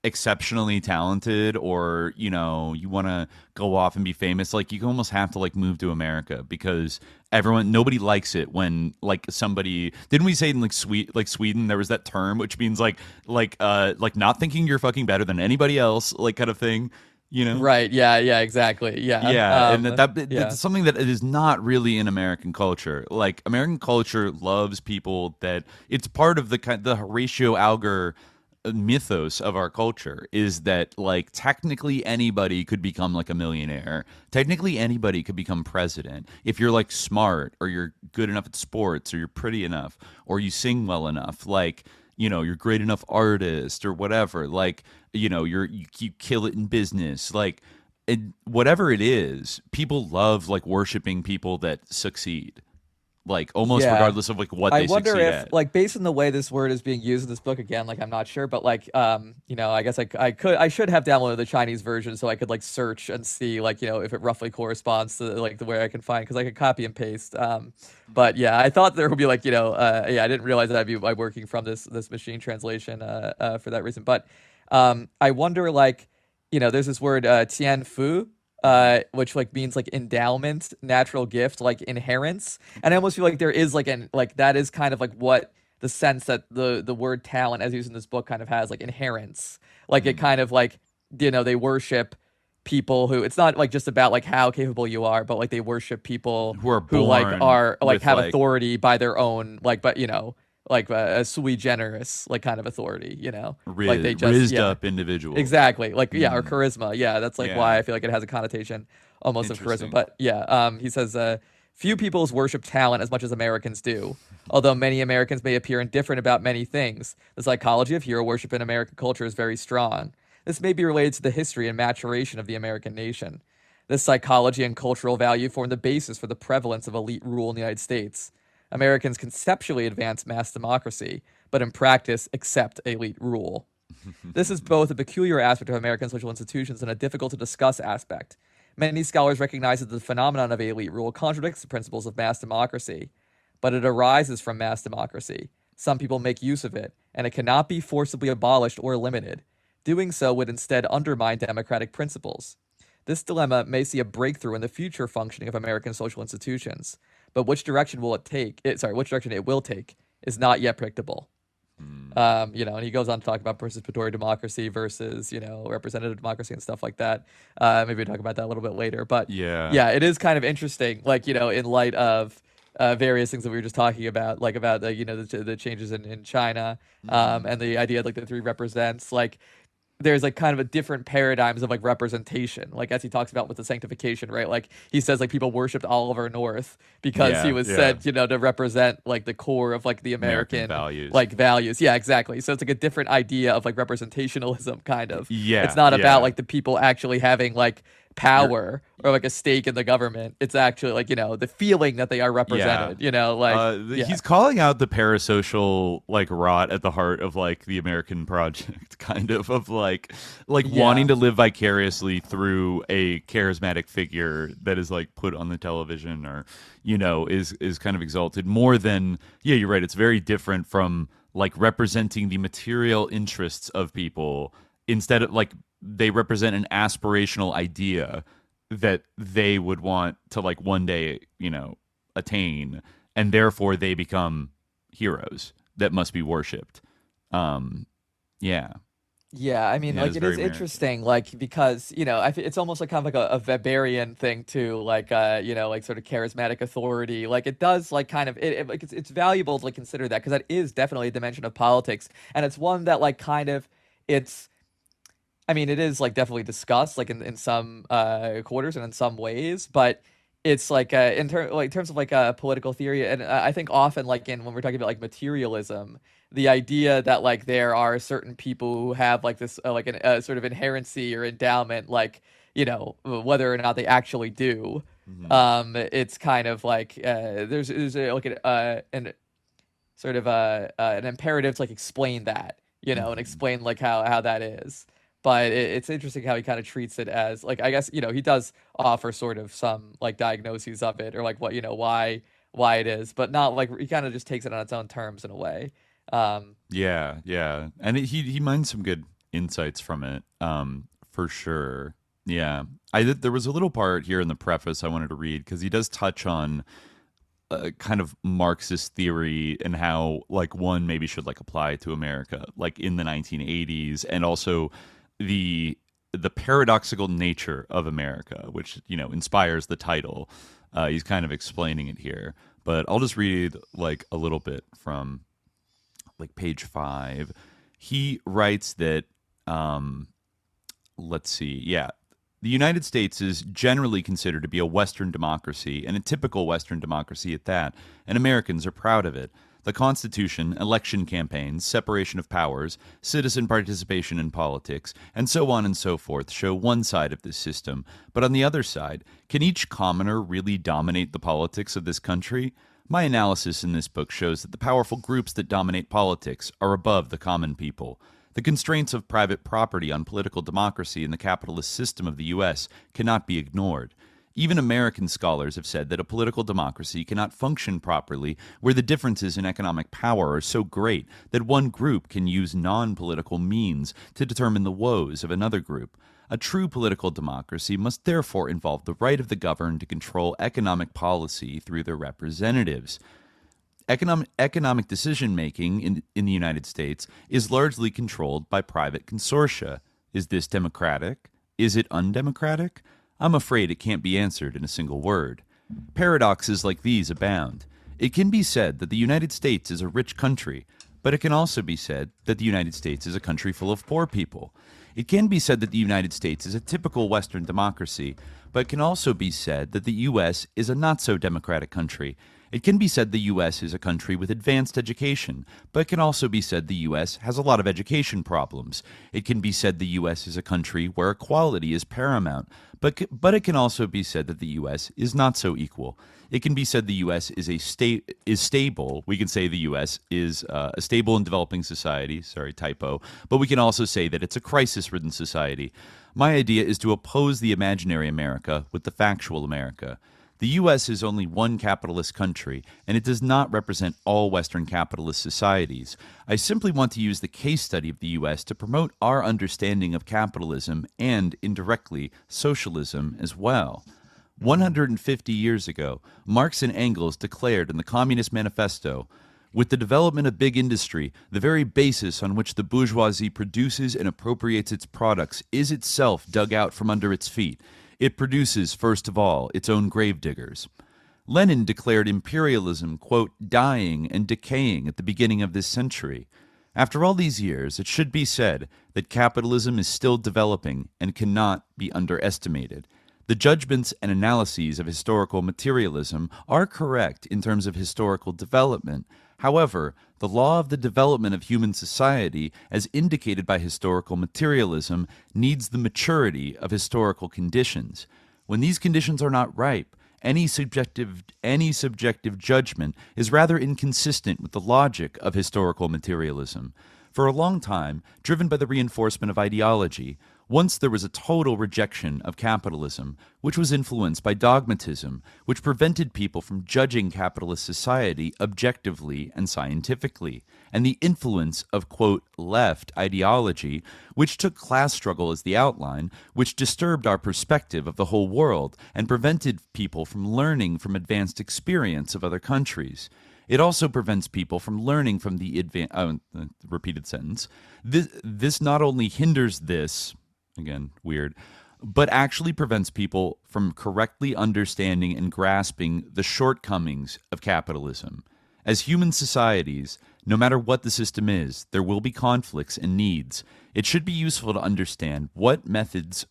exceptionally talented, or you want to go off and be famous, like you almost have to like move to America, because nobody likes it when like somebody, didn't we say in like Sweden there was that term which means like not thinking you're fucking better than anybody else, like kind of thing. Right. Yeah. Yeah. Exactly. Yeah. Yeah. And that's something that is not really in American culture. Like American culture loves people that it's part of the Horatio Alger mythos of our culture, is that like technically anybody could become like a millionaire. Technically anybody could become president if you're like smart, or you're good enough at sports, or you're pretty enough, or you sing well enough. Like, you're great enough artist or whatever. Like, you kill it in business. Like, whatever it is, people love like worshiping people that succeed. Like almost regardless of like what they succeed at. I wonder if, like, based on the way this word is being used in this book, again, like I'm not sure, but like, I guess I should have downloaded the Chinese version so I could like search and see like, if it roughly corresponds to like the way I can find, because I could copy and paste. But yeah, I thought there would be like, I didn't realize that I'd be working from this machine translation for that reason. But I wonder, like, there's this word tian fu, which like means like endowment, natural gift, like inherence. And I almost feel like there is like that is kind of like what the sense that the word talent as used in this book kind of has, like inherence. Like it kind of like, they worship people who, it's not like just about like how capable you are, but like they worship people who are like have authority by their own, like, but like a sui generis like kind of authority, like they just rizzed up individual. Exactly. Like, or charisma. Yeah. That's like why I feel like it has a connotation almost of charisma. But he says, few peoples worship talent as much as Americans do. Although many Americans may appear indifferent about many things, the psychology of hero worship in American culture is very strong. This may be related to the history and maturation of the American nation. This psychology and cultural value form the basis for the prevalence of elite rule in the United States. Americans conceptually advance mass democracy, but in practice accept elite rule. This is both a peculiar aspect of American social institutions and a difficult to discuss aspect. Many scholars recognize that the phenomenon of elite rule contradicts the principles of mass democracy, but it arises from mass democracy. Some people make use of it, and it cannot be forcibly abolished or limited. Doing so would instead undermine democratic principles. This dilemma may see a breakthrough in the future functioning of American social institutions, but which direction it will take is not yet predictable. And he goes on to talk about participatory democracy versus, representative democracy and stuff like that. Maybe we'll talk about that a little bit later. But yeah, it is kind of interesting, like, in light of various things that we were just talking about, like about the changes in China, and the idea like the three represents, like, there's like kind of a different paradigms of like representation, like as he talks about with the sanctification, right? Like he says like people worshipped Oliver North because he was said, to represent like the core of like the American values. Like values. Yeah, exactly. So it's like a different idea of like representationalism kind of. Yeah. It's not about like the people actually having like power or like a stake in the government. It's actually like, the feeling that they are represented, he's calling out the parasocial like rot at the heart of like the American project, kind of like wanting to live vicariously through a charismatic figure that is like put on the television, or is kind of exalted more than you're right, it's very different from like representing the material interests of people. Instead of like, they represent an aspirational idea that they would want to like one day, attain, and therefore they become heroes that must be worshipped. Yeah, I mean, like, it is interesting, like, because, it's almost like kind of like a Weberian thing too, like, like sort of charismatic authority. Like, it does, like, kind of, it's valuable to like consider that, because that is definitely a dimension of politics, and it's one that, like, kind of, it is like definitely discussed, like in some quarters and in some ways, but it's like in terms of like political theory, and I think often like when we're talking about like materialism, the idea that like there are certain people who have like this like a sort of inherency or endowment, like whether or not they actually do, it's kind of like there's like an sort of an imperative to like explain that, and explain like how that is. But it's interesting how he kind of treats it as like, I guess, he does offer sort of some like diagnoses of it, or like what, why it is, but not like, he kind of just takes it on its own terms in a way. And he mines some good insights from it, for sure. Yeah, there was a little part here in the preface I wanted to read because he does touch on kind of Marxist theory and how like one maybe should like apply to America like in the 1980s, and also the paradoxical nature of America, which inspires the title. He's kind of explaining it here, but I'll just read like a little bit from like page 5. He writes that let's see, yeah. The United States is generally considered to be a Western democracy, and a typical Western democracy at that, and Americans are proud of it. The Constitution, election campaigns, separation of powers, citizen participation in politics, and so on and so forth show one side of this system. But on the other side, can each commoner really dominate the politics of this country? My analysis in this book shows that the powerful groups that dominate politics are above the common people. The constraints of private property on political democracy in the capitalist system of the U.S. cannot be ignored. Even American scholars have said that a political democracy cannot function properly where the differences in economic power are so great that one group can use non-political means to determine the woes of another group. A true political democracy must therefore involve the right of the governed to control economic policy through their representatives. Economic decision-making in the United States is largely controlled by private consortia. Is this democratic? Is it undemocratic? I'm afraid it can't be answered in a single word. Paradoxes like these abound. It can be said that the United States is a rich country, but it can also be said that the United States is a country full of poor people. It can be said that the United States is a typical Western democracy, but it can also be said that the U.S. is a not-so-democratic country. It can be said the U.S. is a country with advanced education, but it can also be said the U.S. has a lot of education problems. It can be said the U.S. is a country where equality is paramount, but it can also be said that the U.S. is not so equal. It can be said the U.S. is stable. We can say the U.S. is a stable and developing society. Sorry, typo. But we can also say that it's a crisis-ridden society. My idea is to oppose the imaginary America with the factual America. The U.S. is only one capitalist country, and it does not represent all Western capitalist societies. I simply want to use the case study of the U.S. to promote our understanding of capitalism and, indirectly, socialism as well. 150 years ago, Marx and Engels declared in the Communist Manifesto, "With the development of big industry, the very basis on which the bourgeoisie produces and appropriates its products is itself dug out from under its feet. It produces, first of all, its own gravediggers." Lenin declared imperialism, quote, dying and decaying at the beginning of this century. After all these years, it should be said that capitalism is still developing and cannot be underestimated. The judgments and analyses of historical materialism are correct in terms of historical development. However, the law of the development of human society, as indicated by historical materialism, needs the maturity of historical conditions. When these conditions are not ripe, any subjective judgment is rather inconsistent with the logic of historical materialism. For a long time, driven by the reinforcement of ideology, once there was a total rejection of capitalism, which was influenced by dogmatism, which prevented people from judging capitalist society objectively and scientifically, and the influence of, quote, left ideology, which took class struggle as the outline, which disturbed our perspective of the whole world and prevented people from learning from advanced experience of other countries. It also prevents people from learning from the repeated sentence. This not only hinders this, again, weird, but actually prevents people from correctly understanding and grasping the shortcomings of capitalism. As human societies, no matter what the system is, there will be conflicts and needs. It should be useful to understand what methods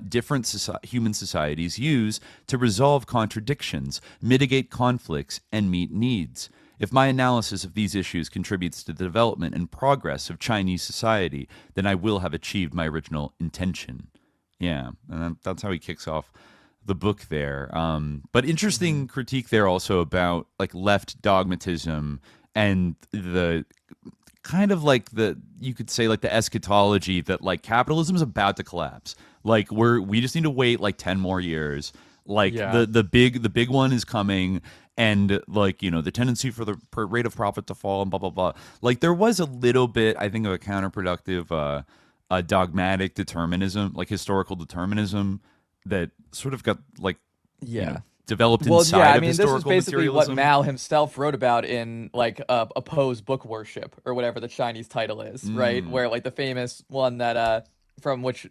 different human societies use to resolve contradictions, mitigate conflicts, and meet needs. If my analysis of these issues contributes to the development and progress of Chinese society, then I will have achieved my original intention. Yeah, and that's how he kicks off the book there. But interesting critique there also about like left dogmatism and the kind of like you could say like the eschatology that like capitalism is about to collapse. Like we just need to wait like 10 more years. Like the big one is coming. And like, you know, the tendency for the rate of profit to fall and blah, blah, blah. Like there was a little bit, I think, of a counterproductive a dogmatic determinism, like historical determinism, that sort of got like developed inside of historical this is basically materialism. what Mao himself wrote about in like Opposed Book Worship, or whatever the Chinese title is, right? Where like the famous one that from which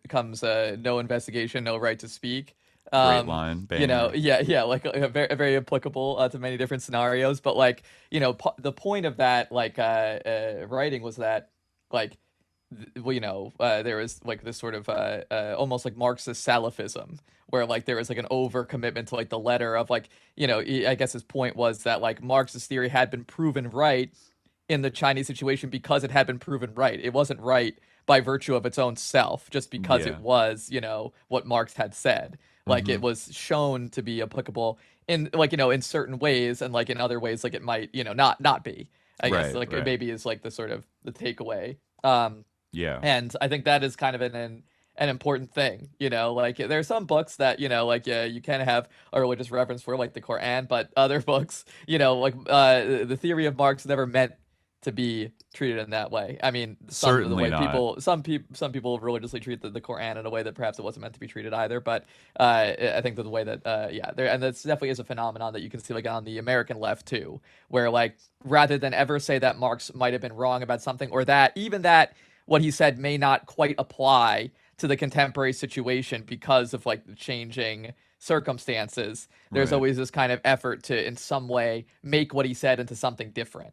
comes no investigation, no right to speak. Great line, banger. Like very, very applicable to many different scenarios. But like, the point of that like writing was that like, there was like this sort of almost like Marxist Salafism, where like there was like an overcommitment to like the letter of like, I guess his point was that like Marx's theory had been proven right in the Chinese situation because it had been proven right. It wasn't right by virtue of its own self, just because it was, what Marx had said. Like it was shown to be applicable in like, in certain ways, and like in other ways, like it might, not be. I guess like it maybe is like the sort of the takeaway. And I think that is kind of an important thing, like there are some books that, like you can have a religious reference for, like the Quran, but other books, like the theory of Marx never meant to be treated in that way. I mean, certainly not. Some people religiously treat the Quran in a way that perhaps it wasn't meant to be treated either. But I think that the way that and that's definitely is a phenomenon that you can see like on the American left too, where like rather than ever say that Marx might have been wrong about something, or that even that what he said may not quite apply to the contemporary situation because of like the changing circumstances, there's always this kind of effort to in some way make what he said into something different,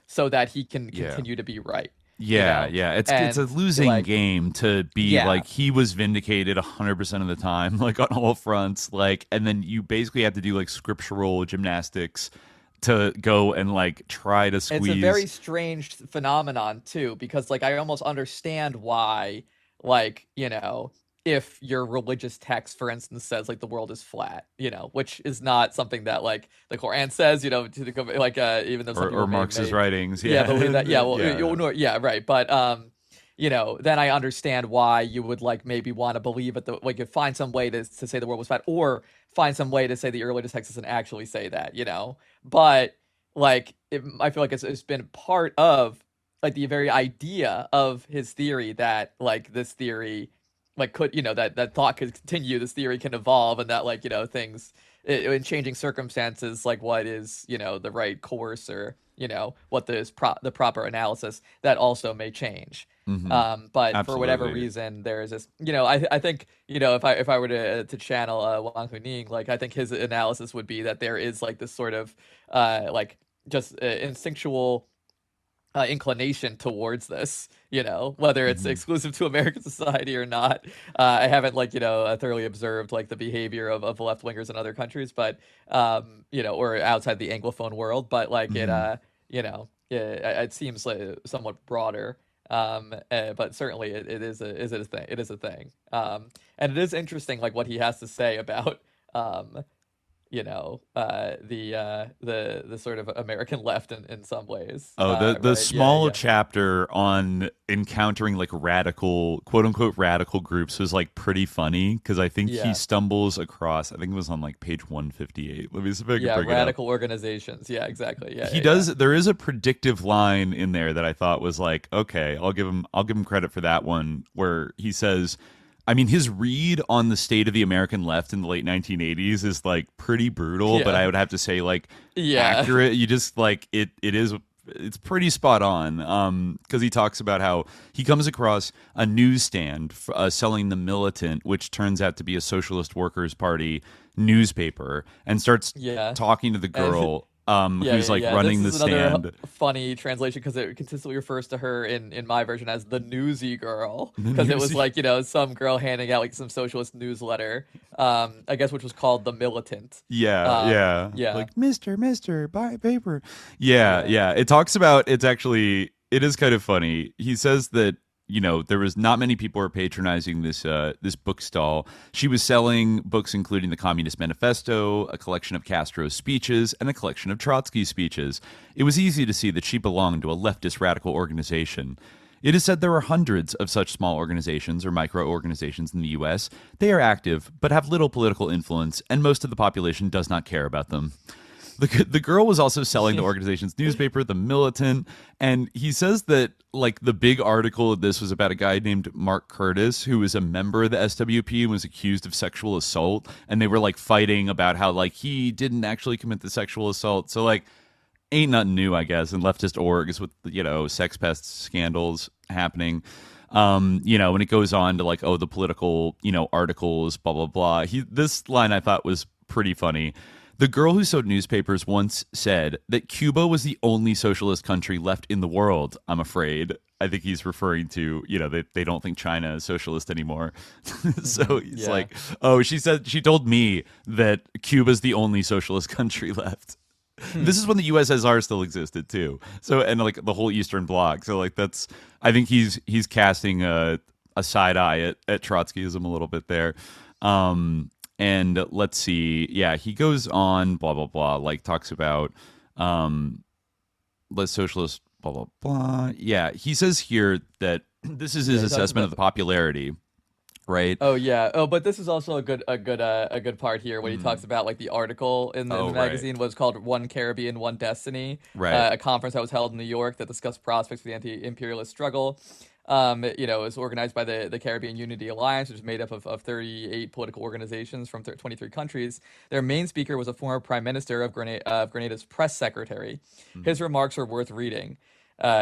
so that he can continue to be right. It's a losing game to be like he was vindicated 100% of the time, like on all fronts, like, and then you basically have to do like scriptural gymnastics to go and like try to squeeze. It's a very strange phenomenon too, because like I almost understand why, like, if your religious text, for instance, says like the world is flat, which is not something that like the Quran says, to the like even though some or Marx's writings, believe that, right, but then I understand why you would like maybe want to believe it, like you find some way to say the world was flat, or find some way to say the religious text doesn't actually say that, but like I feel like it's been part of like the very idea of his theory that like this theory like could, that thought could continue, this theory can evolve, and that like, things in changing circumstances, like what is, the right course, or, what the proper analysis, that also may change. But Absolutely. For whatever reason, there is this, I think, if I were to channel Wang Huning, like I think his analysis would be that there is like this sort of like just instinctual inclination towards this, whether it's exclusive to American society or not. I haven't like, thoroughly observed like the behavior of left wingers in other countries, but, or outside the Anglophone world, but like it seems like somewhat broader. But certainly it is a thing. It is a thing. And it is interesting, like what he has to say about, the sort of American left in some ways. The small chapter on encountering like radical, quote unquote radical groups was like pretty funny, because I think he stumbles across, I think it was on like page 158. Let me see if I can bring radical organizations. Yeah, exactly. He does. There is a predictive line in there that I thought was like, okay, I'll give him credit for that one, where he says, I mean, his read on the state of the American left in the late 1980s is like pretty brutal, but I would have to say like accurate. You just like it's pretty spot on, because he talks about how he comes across a newsstand selling The Militant, which turns out to be a Socialist Workers' Party newspaper, and starts talking to the girl. Who's like running the stand. Funny translation, because it consistently refers to her in my version as the newsy girl, because it was like some girl handing out like some socialist newsletter, I guess, which was called The Militant. Like Mister, buy paper. It talks about, it is kind of funny. He says that there was not many people were patronizing this book stall. She was selling books including the Communist Manifesto, a collection of Castro's speeches, and a collection of Trotsky's speeches. It was easy to see that she belonged to a leftist radical organization. It is said there are hundreds of such small organizations or micro-organizations in the U.S. They are active, but have little political influence, and most of the population does not care about them. The girl was also selling the organization's newspaper, The Militant, and he says that like the big article of this was about a guy named Mark Curtis who was a member of the SWP and was accused of sexual assault, and they were like fighting about how like he didn't actually commit the sexual assault. So like ain't nothing new, I guess, in leftist orgs with, you know, sex pest scandals happening. You know, and it goes on to like, oh, the political, you know, articles, blah, blah, blah. This line I thought was pretty funny. The girl who sewed newspapers once said that Cuba was the only socialist country left in the world, I'm afraid. I think he's referring to, you know, they don't think China is socialist anymore. So he's like, oh, she told me that Cuba's the only socialist country left. This is when the USSR still existed too. So, and like the whole Eastern Bloc. So like I think he's casting a side eye at Trotskyism a little bit there. And let's see. Yeah, he goes on, blah, blah, blah, like talks about less socialist, blah, blah, blah. Yeah, he says here that this is his assessment of the popularity, right? Oh yeah. Oh, but this is also a good part here when he talks about like the article in the magazine was called "One Caribbean, One Destiny," right? A conference that was held in New York that discussed prospects for the anti-imperialist struggle. You know, it was organized by the Caribbean Unity Alliance, which is made up of 38 political organizations from 23 countries. Their main speaker was a former prime minister of Grenada's press secretary. His remarks are worth reading.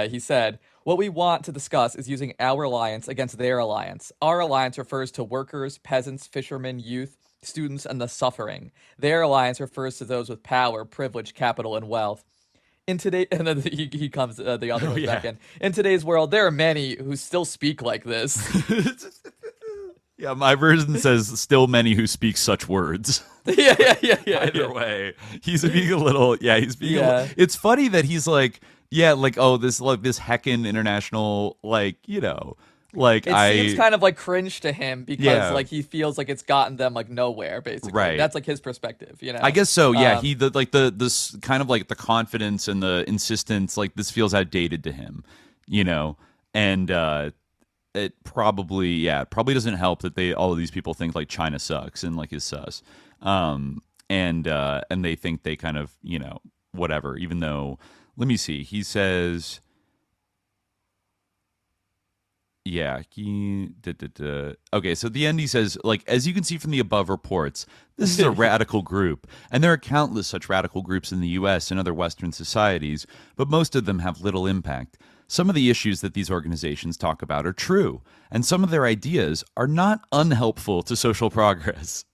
He said, "What we want to discuss is using our alliance against their alliance. Our alliance refers to workers, peasants, fishermen, youth, students, and the suffering. Their alliance refers to those with power, privilege, capital, and wealth. In today," and then he comes, the author goes back in. "In today's world, there are many who still speak like this." Yeah, my version says still many who speak such words. Yeah. Either way, he's being a little. Yeah, he's being. A little, it's funny that he's like, yeah, like, oh, this heckin' international, like, you know, like it seems kind of like cringe to him because like he feels like it's gotten them like nowhere, basically. Right. That's like his perspective, you know. I guess so. Yeah, this kind of like the confidence and the insistence, like this feels outdated to him, you know, and it probably doesn't help that all of these people think like China sucks and like is sus, and they think they kind of, you know, whatever. Even though, let me see, he says. Yeah. Okay, so at the end he says, like, as you can see from the above reports, this is a radical group, and there are countless such radical groups in the U.S. and other Western societies, but most of them have little impact. Some of the issues that these organizations talk about are true, and some of their ideas are not unhelpful to social progress.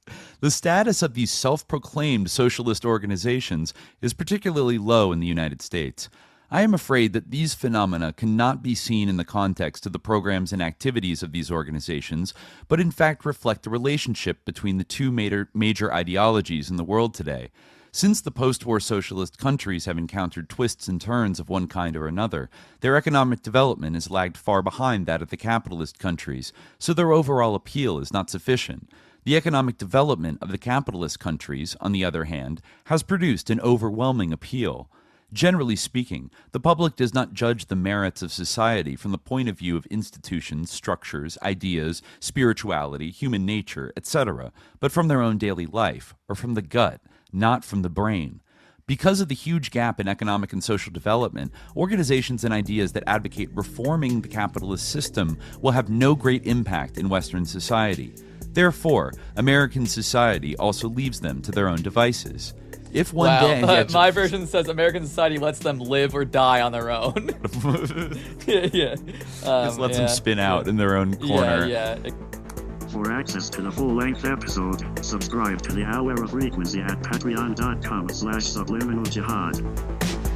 The status of these self-proclaimed socialist organizations is particularly low in the United States. I am afraid that these phenomena cannot be seen in the context of the programs and activities of these organizations, but in fact reflect the relationship between the two major ideologies in the world today. Since the post-war socialist countries have encountered twists and turns of one kind or another, their economic development has lagged far behind that of the capitalist countries, so their overall appeal is not sufficient. The economic development of the capitalist countries, on the other hand, has produced an overwhelming appeal. Generally speaking, the public does not judge the merits of society from the point of view of institutions, structures, ideas, spirituality, human nature, etc., but from their own daily life, or from the gut, not from the brain. Because of the huge gap in economic and social development, organizations and ideas that advocate reforming the capitalist system will have no great impact in Western society. Therefore, American society also leaves them to their own devices. If one day... my version says American society lets them live or die on their own. Just lets them spin out in their own corner. For access to the full-length episode, subscribe to the Hour of Frequency at patreon.com/subliminaljihad.